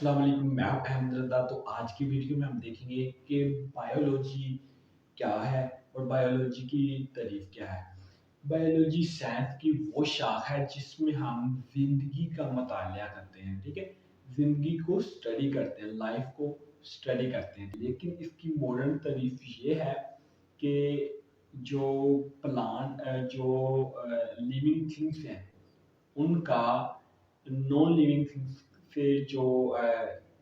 अस्सलाम वालेकुम, मैं हूं अहमद रज़ा। तो आज की वीडियो में हम देखेंगे कि बायोलॉजी क्या है और बायोलॉजी की तारीफ क्या है। बायोलॉजी साइंस की वो शाख है जिसमें हम जिंदगी का मतालिया करते हैं, ठीक है। जिंदगी को स्टडी करते हैं, लाइफ को स्टडी करते हैं। लेकिन इसकी मॉडर्न तारीफ ये है कि जो लिविंग थिंग्स हैं उनका नॉन लिविंग थिंग्स से जो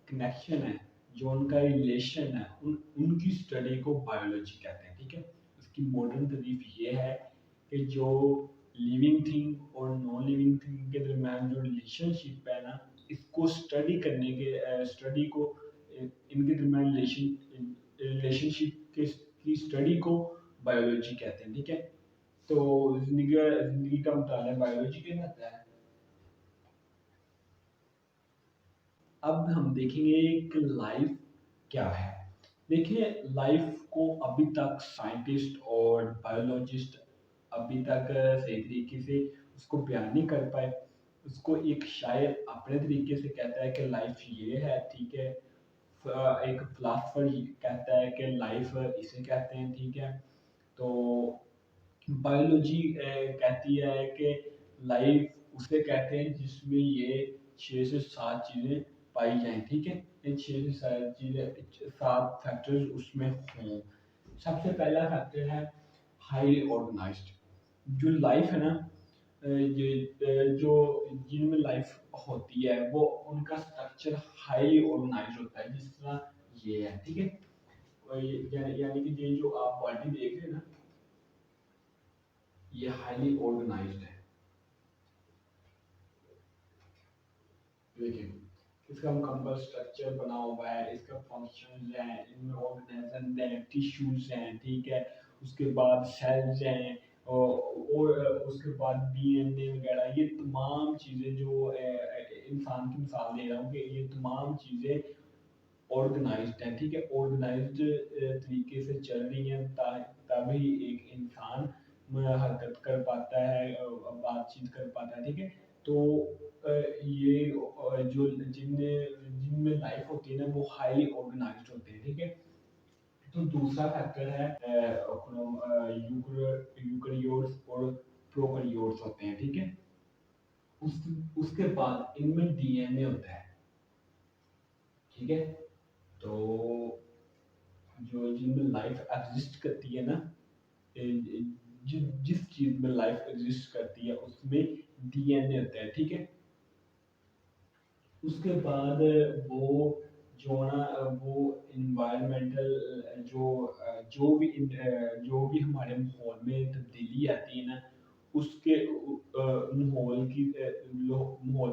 कनेक्शन है, जो उनका रिलेशन है, उनकी स्टडी को बायोलॉजी कहते हैं, ठीक है। इसकी मॉडर्न तारीफ ये है कि जो लिविंग थिंग और नॉन लिविंग थिंग के दरमियान जो रिलेशनशिप है ना, इसको स्टडी करने के स्टडी को इनके दरमियान रिलेशनशिप की स्टडी को बायोलॉजी कहते हैं, ठीक है। तो जिंदगी का मुताला बायोलॉजी कहलाता है। अब हम देखेंगे कि लाइफ क्या है। देखिए, लाइफ को अभी तक साइंटिस्ट और बायोलॉजिस्ट अभी तक सही तरीके से उसको बयान नहीं कर पाए। उसको एक शायर अपने तरीके से कहता है कि लाइफ ये है, ठीक है। एक फिलासफर कहता है कि लाइफ इसे कहते हैं, ठीक है। तो बायोलॉजी कहती है कि लाइफ उसे कहते हैं जिसमें ये 6 से 7 चीज़ें पाई जाएं, ठीक है। इन 6 से 7 उसमें हों। सबसे पहला फैक्टर है हाईली ऑर्गेनाइज्ड। जो लाइफ है ना, जो जिनमें लाइफ होती है वो उनका स्ट्रक्चर हाईली ऑर्गेनाइज्ड होता है, जिस तरह ये है, ठीक है। यानी कि ये जो आप बॉडी देख रहे हैं ना, ये हाईली ऑर्गेनाइज्ड है। देखिए, इसका मुकम्मल स्ट्रक्चर बना हुआ है, इसका फंक्शंस हैं, इनमें ऑर्गेनाइजन हैं, टिश्यूज हैं, ठीक है। उसके बाद सेल्स हैं और उसके बाद डीएनए वगैरह, ये तमाम चीज़ें जो इंसान की मिसाल दे रहा हूँ कि ये तमाम चीज़ें ऑर्गेनाइज्ड हैं, ठीक है। ऑर्गेनाइज्ड तरीके से चल रही हैं, तभी एक इंसान हरकत कर पाता है, बातचीत कर पाता है, ठीक है। तो ये जो जिनमें जिनमें लाइफ होती है ना, वो हाईली ऑर्गेनाइज्ड होते हैं, ठीक है। तो दूसरा फैक्टर है यूकरियोट्स और प्रोकैरियोट्स होते हैं, ठीक है। उसके बाद इनमें डीएनए होता है, ठीक है। तो जो जिनमें लाइफ एग्जिस्ट करती है ना, जिस चीज में लाइफ एग्जिस्ट करती है उसमें डीएनए होता है, ठीक है। उसके बाद वो जो ना वो इन्वायरमेंटल जो भी हमारे माहौल में तब्दीली आती है ना, उसके माहौल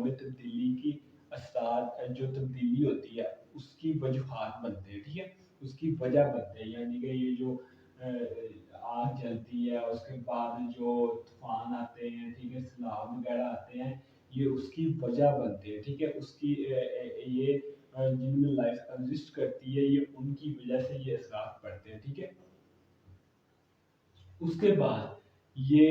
में तब्दीली की असरात, जो तब्दीली होती है उसकी वजूहात बनते हैं, ठीक है। उसकी वजह बनते हैं, यानी कि ये जो आग जलती है, उसके बाद जो तूफान आते हैं, ठीक है, सैलाब वगैरह आते हैं, ये उसकी वजह बनते हैं, ठीक है। उसकी ये जिनमें लाइफ एग्जिस्ट करती है, ये उनकी वजह से ये असरात पड़ते हैं, ठीक है। उसके बाद ये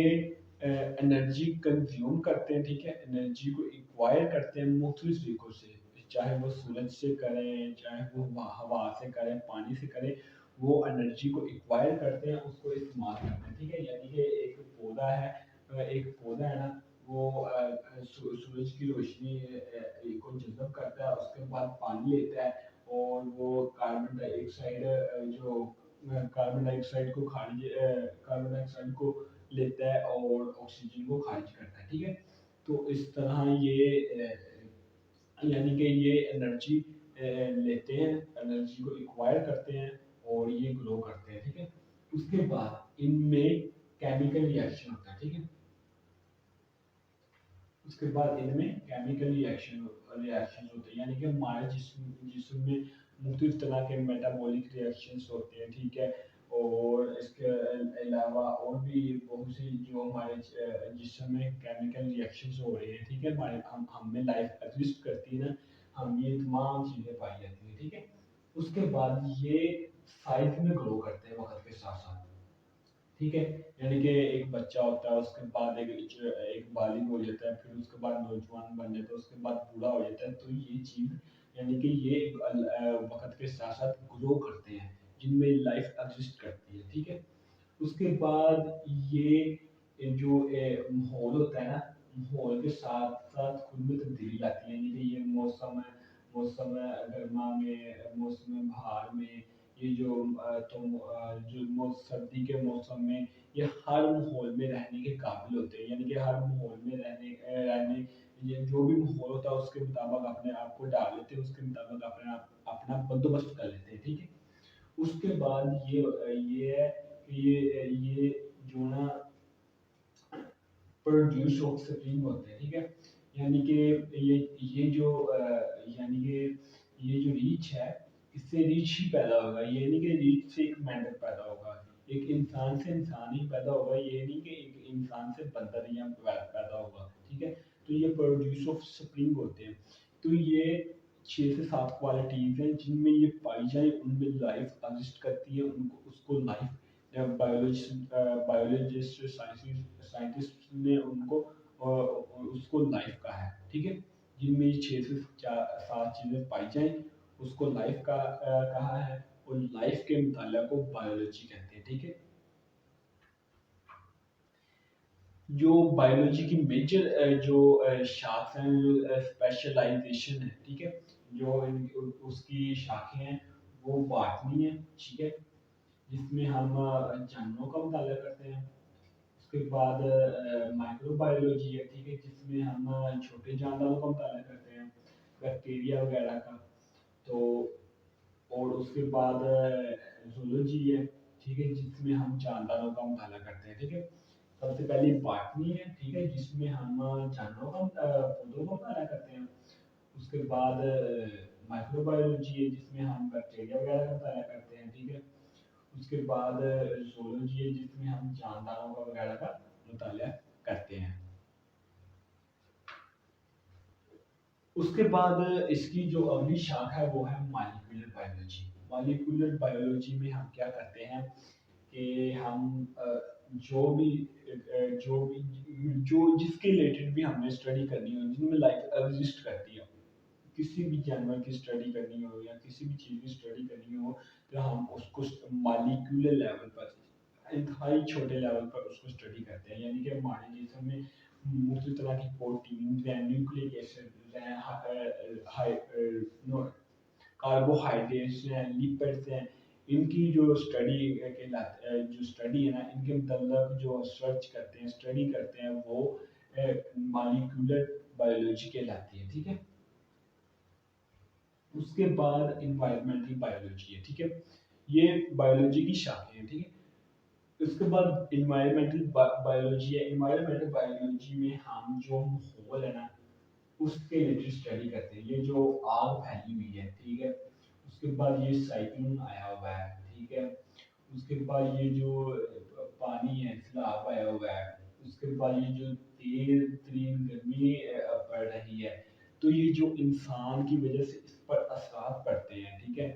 एनर्जी कंज्यूम करते हैं, ठीक है। एनर्जी को एक्वायर करते हैं मुख्तलिफ तरीकों से, चाहे वो सूरज से करें, चाहे वो हवा से करें, पानी से करें। वो एनर्जी को एक्वायर करते हैं, उसको इस्तेमाल करते हैं, ठीक है। यानी कि एक पौधा है ना, वो सूरज की रोशनी को जज़ब करता है, उसके बाद पानी लेता है और वो कार्बन डाइऑक्साइड को कार्बन डाइऑक्साइड को लेता है और ऑक्सीजन को खारिज करता है, ठीक है। तो इस तरह यानी कि ये एनर्जी लेते हैं, एनर्जी को एक्वायर करते हैं और ये ग्रो करते हैं, ठीक है। उसके बाद इनमें केमिकल रिएक्शन होता है, ठीक है। उसके बाद इनमें केमिकल रिएक्शन होते हैं, यानी कि हमारे जिस्म में मुख्तलिफ तरह के मेटाबॉलिक रिएक्शंस होते हैं, ठीक है। और इसके अलावा और भी बहुत सी जो हमारे जिस्म में केमिकल रिएक्शंस हो रहे हैं, ठीक है। हम में लाइफ एग्जिस्ट करती है ना, हम ये तमाम चीज़ें पाई जाती हैं, ठीक है। उसके बाद ये साइज में ग्रो करते हैं वक्त के साथ साथ। ठीक है। यानी कि एक बच्चा होता है, उसके बाद एक बालिग हो जाता है, फिर उसके बाद नौजवान बन जाता है, उसके बाद बूढ़ा हो जाता है। तो ये चीज़ यानी कि ये वक़्त के साथ-साथ ग्रो करते हैं, जिनमें लाइफ़ एक्ज़िस्ट करती है, ठीक है? उसके बाद ये जो माहौल होता है ना, माहौल के साथ-साथ खुद में तब्दीली आती है। यानी कि ये मौसम गर्मा में, मौसम बहार में, ये जो सर्दी के मौसम में, ये हर माहौल में रहने के काबिल होते हैं। यानी कि हर माहौल में रहने ये जो भी माहौल होता है उसके मुताबिक अपने आप को ढाल लेते हैं, उसके मुताबिक अपना बंदोबस्त कर लेते हैं, ठीक है? उसके बाद ये है कि ये जो ना प्रोड्यूस ऑफ स्प्रिंग होते हैं, ठीक है? यानी कि ये जो यानी कि ये जो रीच है, इससे रीच ही पैदा होगा। ये नहीं कि रीच से एक मेंढक पैदा होगा, एक इंसान से इंसान ही पैदा होगा। ये नहीं कि एक इंसान से बंदर या पैदा होगा, ठीक है? तो ये प्रोड्यूस ऑफ स्प्रिंग होते हैं। तो ये 6 से 7 क्वालिटीज़ हैं जिनमें ये पाई जाए, उनमें लाइफ एग्जिस्ट करती है, उनको उसको लाइफ बायोलॉजिस्ट साइंटिस्ट ने उनको उसको लाइफ कहा है, ठीक है? जिनमें ये 6 से 7 चीज़ें पाई जाएं, उसको लाइफ का कहा है। और लाइफ के मुताला को बायोलॉजी कहते हैं, ठीक है? जो बायोलॉजी की मेजर जो शाख हैं, जो स्पेशलाइजेशन है, ठीक है? जो उसकी शाखें हैं, वो बॉटनी है, ठीक है? जिसमें हम जानवरों का मुताला करते हैं। उसके बाद माइक्रोबायोलॉजी है, ठीक है? जिसमें हम छोटे जानदारों का मुताला करते हैं, बैक्टीरिया वगैरह का। तो और उसके बाद जूलॉजी है, ठीक है? जिसमें हम जानदारों का मुताला करते हैं, ठीक है? सबसे पहले बॉटनी है, ठीक है? जिसमें हम जानवरों का पौधों का मुताला करते हैं। उसके बाद माइक्रोबायोलॉजी है, जिसमें हम बैक्टीरिया वगैरह का मुताला करते हैं, ठीक है? उसके बाद जूलॉजी है, जिसमें हम जानदारों का वगैरह का मुताला करते हैं। उसके बाद इसकी जो अगली शाखा है वो है मॉलिक्यूलर बायोलॉजी। मॉलिक्यूलर बायोलॉजी में हम क्या करते हैं कि हम जो भी जो जिसके रिलेटेड भी हमने स्टडी करनी हो, जिनमें लाइफ एग्जिस्ट करती है, किसी भी जानवर की स्टडी करनी हो या किसी भी चीज़ की स्टडी करनी हो, तो हम उसको मॉलिक्यूलर लेवल पर, इंतहाई छोटे लेवल पर उसको स्टडी करते हैं। यानी कि हमारे जिसम में मुख्तलिफ तरह की प्रोटीन हैं, न्यूक्लिक एसिड हैं, कार्बोहाइड्रेट्स हैं, लिपिड्स हैं। इनकी जो स्टडी है ना, इनके मतलब जो सर्च करते हैं, स्टडी करते हैं, वो मॉलिक्यूलर बायोलॉजी कहलाती है, ठीक है? उसके बाद इन्वायरमेंटल बायोलॉजी है, ठीक है? ये बायोलॉजी की शाखें हैं, ठीक है? उसके बाद इन्वायरमेंटल बायोलॉजी है। इन्वायरमेंटल बायोलॉजी में हम जो माहौल है ना, उसके रिलेटेड स्टडी करते हैं। ये जो आग फैली हुई है, ठीक है? उसके बाद ये साइक्लोन आया हुआ है, ठीक है? उसके बाद ये जो पानी है, सैलाब आया हुआ है। उसके बाद ये जो तेज तरीन गर्मी पड़ रही है, तो ये जो इंसान की वजह से इस पर असरात पड़ते हैं, ठीक है?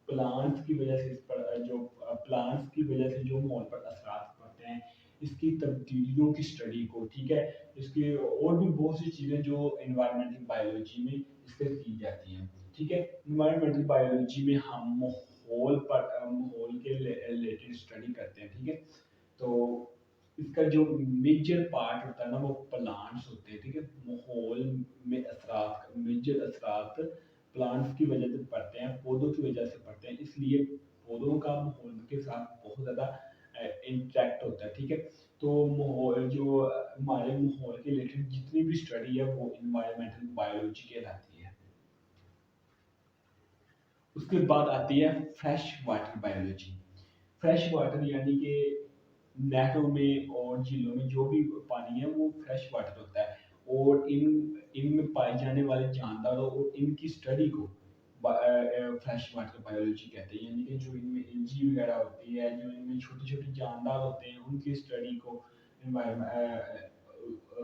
प्लांट्स की वजह से इस पर जो प्लांट्स की वजह से जो माहौल पर असरात पड़ते हैं, इसकी तब्दीलियों की स्टडी को, ठीक है? इसकी और भी बहुत सी चीज़ें जो इन्वायरमेंटल बायोलॉजी में डिस्कस की जाती हैं, ठीक है? इन्वायरमेंटल बायोलॉजी में हम माहौल के रिलेटेड स्टडी करते हैं, ठीक है? तो इसका जो मेजर पार्ट होता है ना, वो प्लांट्स होते हैं, ठीक है? माहौल में असरात, मेजर असरात प्लांट्स की वजह से पड़ते हैं, पौधों की वजह से पड़ते हैं। इसलिए पौधों का माहौल के साथ बहुत ज़्यादा इंटरेक्ट होता है, ठीक है? तो माहौल जो हमारे माहौल के रिलेटेड जितनी भी स्टडी है, वो इन्वायरमेंटल बायोलॉजी कहलाती है। उसके बाद आती है fresh water biology. Fresh water यानी कि नहरों में और झीलों में जो भी पानी है, वो फ्रेश वाटर होता है। और इनमें पाए जाने वाले जानदारों और इनकी स्टडी को फ्रेश वाटर बायोलॉजी कहते हैं। यानी कि जो इनमें एलगी वगैरह होती है, जो इनमें छोटे छोटे जानदार होते हैं, उनकी स्टडी को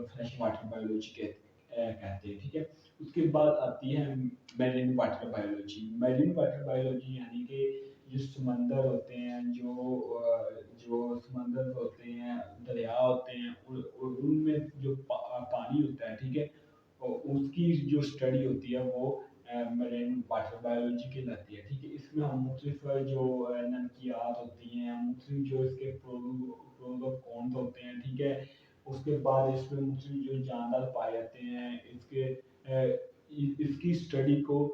फ्रेश वाटर बायोलॉजी कहते हैं, ठीक है? उसके बाद आती है marine water biology. Marine water biology यानी कि जो समंदर होते हैं, जो समंदर होते हैं, दरिया होते हैं, उनमें जो पानी होता है, ठीक है, उसकी जो स्टडी होती है वो मरीन वाटर बायोलॉजी कहलाती है, ठीक है। इसमें हम मुख्तलिफ जो नमकियात होती हैं, मुख्तलिफ जो इसके प्रोज और कॉन्स होते हैं, ठीक है। उसके बाद इसमें मुख्तलिफ जो जानदार पाए जाते हैं, इसकी स्टडी को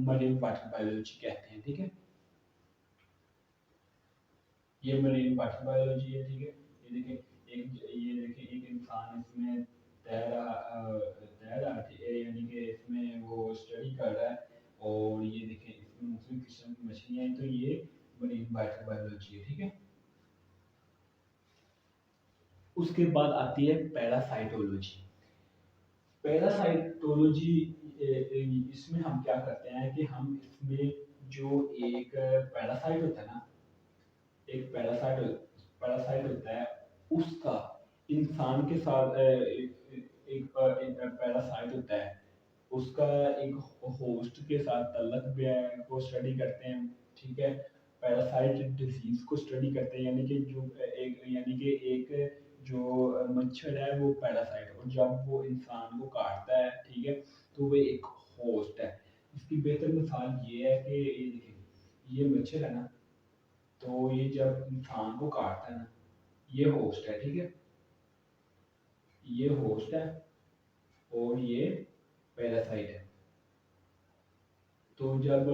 मरीन वाटर बायोलॉजी कहते हैं, ठीक है। ये मरीन वाटर बायोलॉजी है, ठीक है। ये देखें एक इंसान इसमें तैर रहा है, यानी कि इसमें वो स्टडी कर रहा है, और ये देखें इसमें मुख्तलिफ किस्म की मछलियाँ हैं, तो ये मरीन वाटर बायोलॉजी है, ठीक है। उसके बाद आती है पैरासाइटोलॉजी। पैरासाइटोलॉजी इसमें हम क्या करते हैं कि हम इसमें जो एक पैरासाइट होता है ना, एक पैरासाइट होता है, उसका इंसान के साथ एक पैरासाइट होता है, उसका एक होस्ट के साथ तल्लक को स्टडी करते हैं, ठीक है। पैरासाइट डिजीज को स्टडी करते हैं, यानी कि एक जो मच्छर है वो पैरासाइट, और जब वो इंसान को काटता है, ठीक है, तो वो एक होस्ट है। इसकी बेहतर मिसाल ये है कि ये देखिए, ये मच्छर है ना, तो ये जब इंसान को काटता है ना, ये होस्ट है, ठीक है, ये होस्ट है और ये पैरासाइट है। तो जब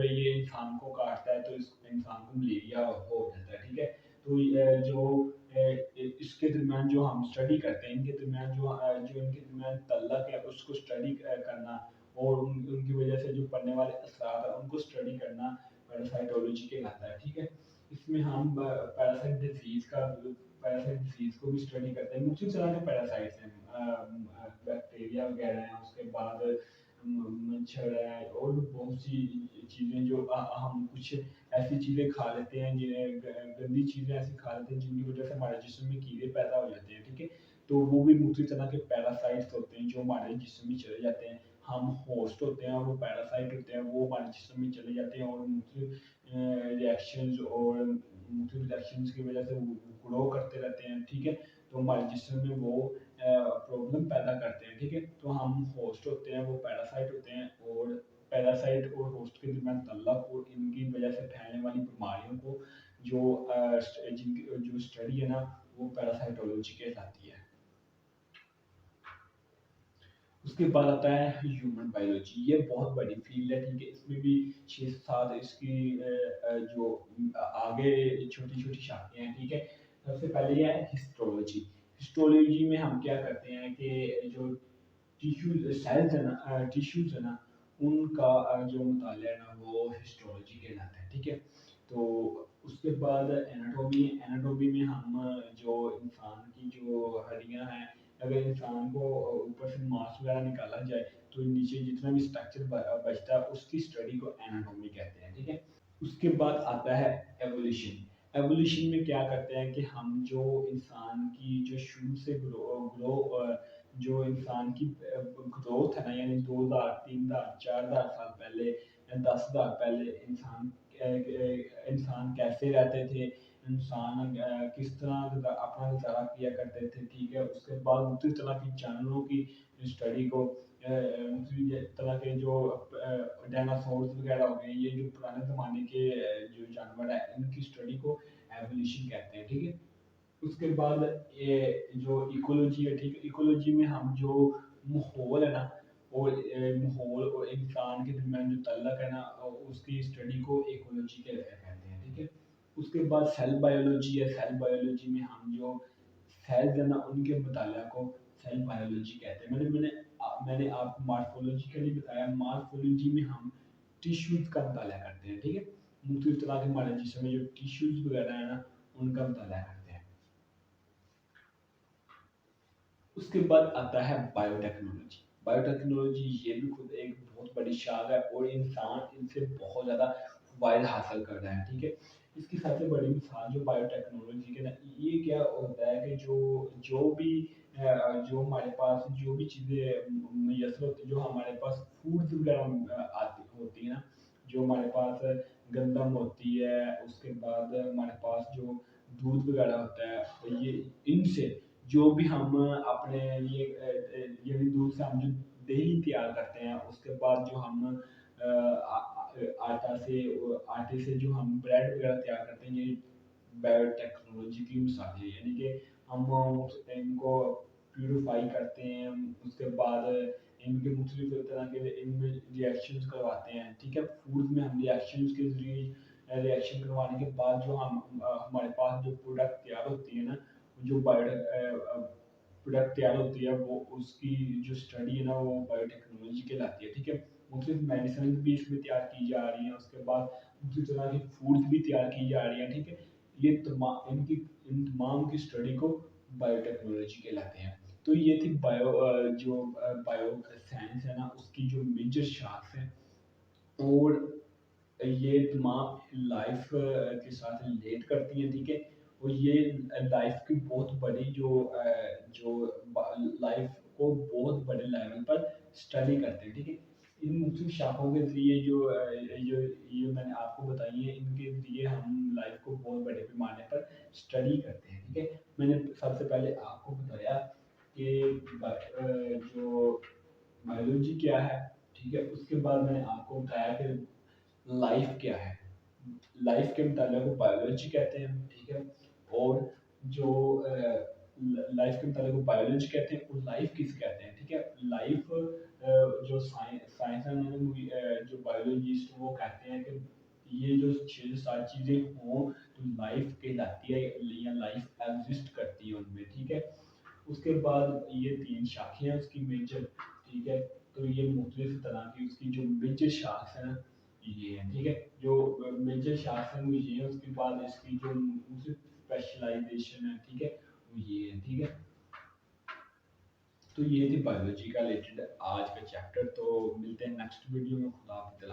ये इंसान को काटता है तो इस इंसान को मलेरिया हो जाता है, ठीक है। तो जो इसके दरमियान जो हम स्टडी करते हैं, इनके दरमियान जो इनके दरमियान तल्लक है उसको स्टडी करना, और उनकी वजह से जो पड़ने वाले असरात है उनको स्टडी करना पैरासाइटोलॉजी कहलाता है, ठीक है। इसमें हम पैरासाइट डिजीज को भी स्टडी करते हैं। मुख्तलिफ तरह के पैरासाइट्स हैं, बैक्टीरिया वगैरह हैं, उसके बाद मच्छर है, और भी बहुत सी चीज़ें जो हम कुछ ऐसी चीज़ें खा लेते हैं, गंदी चीज़ें ऐसी खा लेते हैं जिनकी वजह से हमारे जिस्म में कीड़े पैदा हो जाते हैं, ठीक है। तो वो भी मुख्तलिफ तरह के पैरासाइट्स होते हैं जो हमारे जिस्म में चले जाते हैं। हम होस्ट होते हैं और वो पैरासाइट होते हैं, वो हमारे जिस्म में चले जाते हैं, और मुख्तलिफ रिएक्शंस और मुख्तलिफ रिएक्शंस की वजह से वो ग्रो करते रहते हैं, ठीक है। तो हमारे जिस्म में वो प्रॉब्लम पैदा करते हैं, ठीक है। तो हम होस्ट होते हैं, वो पैरासाइट होते हैं, और पैरासाइट और होस्ट के दरमियान तल्लक और इनकी वजह से फैलने वाली बीमारियों को जिनकी जो स्टडी है ना, वो पैरासाइटोलॉजी कहलाती है। उसके बाद आता है ह्यूमन बायोलॉजी। ये बहुत बड़ी फील्ड है, ठीक है। इसमें भी 6 से 7 इसकी जो आगे छोटी छोटी शाखाएं हैं, ठीक है। सबसे पहले है हिस्टोलॉजी। हिस्टोलॉजी में हम क्या करते हैं कि जो टिश्यूज है ना, उनका जो मुताला है ना, वो हिस्टोलॉजी कहलाता है, ठीक है। तो उसके बाद एनाटोमी। एनाटोमी में हम जो इंसान की जो हड्डियां हैं, अगर इंसान को ऊपर से मांस वगैरह निकाला जाए तो नीचे जितना भी स्ट्रक्चर बचता है उसकी स्टडी को एनाटोमी कहते हैं, ठीक है। उसके बाद आता है एवोल्यूशन। एवोल्यूशन में क्या करते हैं कि हम जो इंसान की जो शुरू से जो इंसान की ग्रोथ है ना, यानी 2000 3000 4000 साल पहले या 10,000 पहले इंसान कैसे रहते थे, इंसान किस तरह अपना गुजारा किया करते थे, ठीक है। उसके बाद मुख्तलिफ तरह की जानवरों की स्टडी को मुख्तलिफ तरह के जो डायनासोर्स वगैरह हो गए, ये जो पुराने ज़माने के जो जानवर है, इनकी स्टडी को एवोल्यूशन कहते हैं, ठीक है। उसके बाद ये जो इकोलॉजी है, ठीक है। इकोलॉजी में हम जो माहौल है ना, और माहौल और इंसान के दरमियान जो तल्लक है ना, उसकी स्टडी को इकोलॉजी कहते हैं, ठीक है। उसके बाद सेल बायोलॉजी है। सेल बायोलॉजी में हम जो सेल्स है ना, उनके मुताला को सेल बायोलॉजी कहते हैं। मैंने आपको मार्फोलॉजिकली बताया। मार्फोलॉजी में हम टिश्यूज का मुताला करते हैं, ठीक है। मुख्तलिफ तरह के हमारे जिस्म में जो टिश्यूज वगैरह है ना, उनका मुताला करते हैं। उसके बाद आता है बायोटेक्नोलॉजी। बायोटेक्नोलॉजी ये भी खुद एक बहुत बड़ी शाख है, और इंसान इनसे बहुत ज़्यादा फ़ायदा हासिल कर रहा है, ठीक है। इसकी सबसे बड़ी मिसाल जो बायोटेक्नोलॉजी के ना, ये क्या होता है कि जो भी जो हमारे पास जो भी चीज़ें मैसर होती, जो हमारे पास फूड्स वगैरह आती होती है ना, जो हमारे पास गंदम होती है, उसके बाद हमारे पास जो दूध वगैरह होता है, तो ये इनसे जो भी हम अपने लिए ये भी दूध से हम जो दही तैयार करते हैं, उसके बाद जो हम आटे से जो हम ब्रेड वगैरह तैयार करते हैं, ये बायोटेक्नोलॉजी की मिसाल है। यानी कि हम इनको प्यूरिफाई करते हैं, उसके बाद इनके मुख्तलिफ तरह के इनमें रिएक्शंस करवाते हैं, ठीक है। फूड में हम रिएक्शंस के जरिए रिएक्शन करवाने के बाद जो हमारे पास जो प्रोडक्ट तैयार होती है ना, जो प्रोडक्ट तैयार होती है, वो उसकी जो स्टडी है ना, वो बायोटेक्नोलॉजी कहलाती है, ठीक है। मुख्तलिफ मेडिसिन भी इसमें तैयार की जा रही हैं, उसके बाद उसी तरह की फूड्स भी तैयार की जा रही हैं, ठीक है। ये तमाम इन तमाम की स्टडी को बायोटेक्नोलॉजी कहलाते हैं। तो ये थी जो बायो साइंस है ना, उसकी जो मेजर शाख है, और ये तमाम लाइफ के साथ रिलेट करती हैं, ठीक है। और ये लाइफ की बहुत बड़ी जो लाइफ को बहुत बड़े लेवल पर स्टडी करते हैं, ठीक है। इन मुख्तलिफ शाखों के जरिए जो ये मैंने आपको बताई है, इनके जरिए हम लाइफ को बहुत बड़े पैमाने पर स्टडी करते हैं, ठीक है। मैंने सबसे पहले आपको बताया कि जो बायोलॉजी क्या है, ठीक है। उसके बाद मैंने आपको बताया कि लाइफ क्या है। लाइफ के मतलब को बायोलॉजी कहते हैं, ठीक है। और जो लाइफ के मतलब को बायोलॉजी कहते हैं, और लाइफ किस कहते हैं, ठीक है। लाइफ जो साइंस है, जो बायोलॉजिस्ट वो कहते हैं कि ये जो 6 से 7 चीज़ें हों तो लाइफ कहलाती है, या लाइफ एग्जिस्ट करती है उनमें, ठीक है। उसके बाद ये 3 शाखें हैं उसकी मेजर, ठीक है। तो ये मुख्तलिफ तरह की उसकी जो मेजर शाख है ना, ये है, ठीक है। जो मेजर शाख है वो ये है, उसके बाद इसकी जो स्पेशलाइजेशन है, ठीक है, वो ये है, ठीक है। तो ये थी बायोलॉजी का रिलेटेड आज का चैप्टर। तो मिलते हैं नेक्स्ट वीडियो में। खुदा हाफिज़।